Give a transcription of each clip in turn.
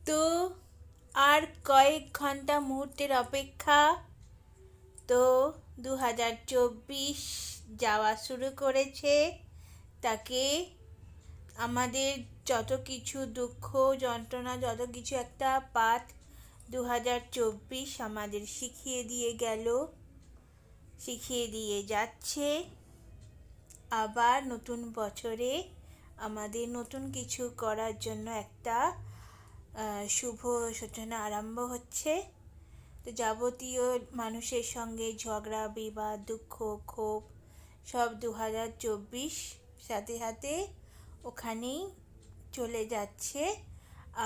তো আর কয়েক ঘন্টা মুহূর্তের অপেক্ষা। তো 2024 যাওয়া শুরু করেছে। তাকে আমাদের যত কিছু দুঃখ যন্ত্রণা, যত কিছু একটা পাঠ 2024 আমাদের শিখিয়ে দিয়ে গেল, শিখিয়ে দিয়ে যাচ্ছে। আবার নতুন বছরে আমাদের নতুন কিছু করার জন্য একটা শুভ সূচনা আরম্ভ হচ্ছে। তো যাবতীয় মানুষের সঙ্গে ঝগড়া বিবাদ দুঃখ ক্ষোভ সব 2024 সাথে সাথে ওখানেই চলে যাচ্ছে।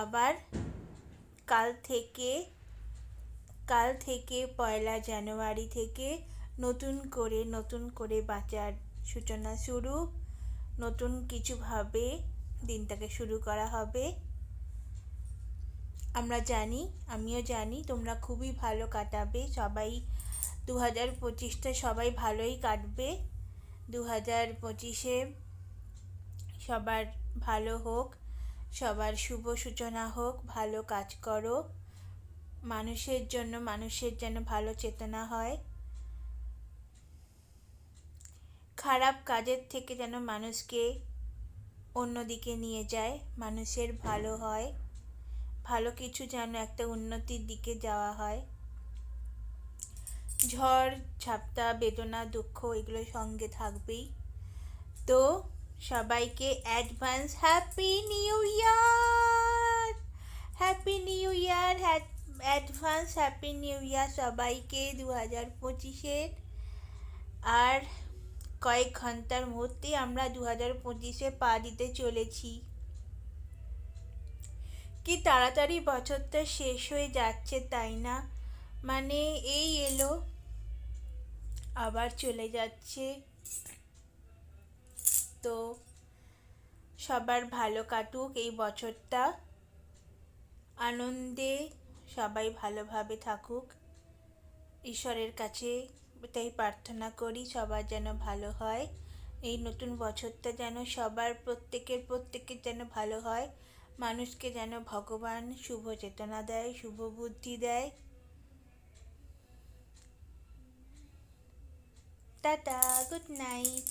আবার কাল থেকে 1 জানুয়ারি থেকে নতুন করে বাঁচার সূচনা শুরু। নতুন কিছুভাবে দিনটাকে শুরু করা হবে। আমিও জানি তোমরা খুবই ভালো কাটাবে সবাই। 2025টা সবাই ভালোই কাটবে। 2025-এ সবার ভালো হোক, সবার শুভ সূচনা হোক। ভালো কাজ করো, মানুষের যেন ভালো চেতনা হয়। খারাপ কাজের থেকে যেন মানুষকে অন্যদিকে নিয়ে যায়, মানুষের ভালো হয়, ভালো কিছু যেন একটা উন্নতির দিকে যাওয়া হয়। ঝড় ঝাপটা বেদনা দুঃখ এগুলো সঙ্গে থাকবেই। তো সবাইকে advance happy new year, happy new year, advance happy new year সবাইকে 2025-এর। আর কয়েক ঘন্টার মধ্যে আমরা 2025-এ পা দিতে চলেছি। কি তাড়াতাড়ি বছরটা শেষ হয়ে যাচ্ছে, তাই না? মানে এই এলো আবার চলে যাচ্ছে। তো সবার ভালো কাটুক এই বছরটা, আনন্দে সবাই ভালোভাবে থাকুক। ঈশ্বরের কাছে এটাই প্রার্থনা করি সবার যেন ভালো হয়। এই নতুন বছরটা যেন সবার প্রত্যেকের যেন ভালো হয়। মানুষকে যেন ভগবান শুভ চেতনা দেয়, শুভ বুদ্ধি দেয়। Tata, good night.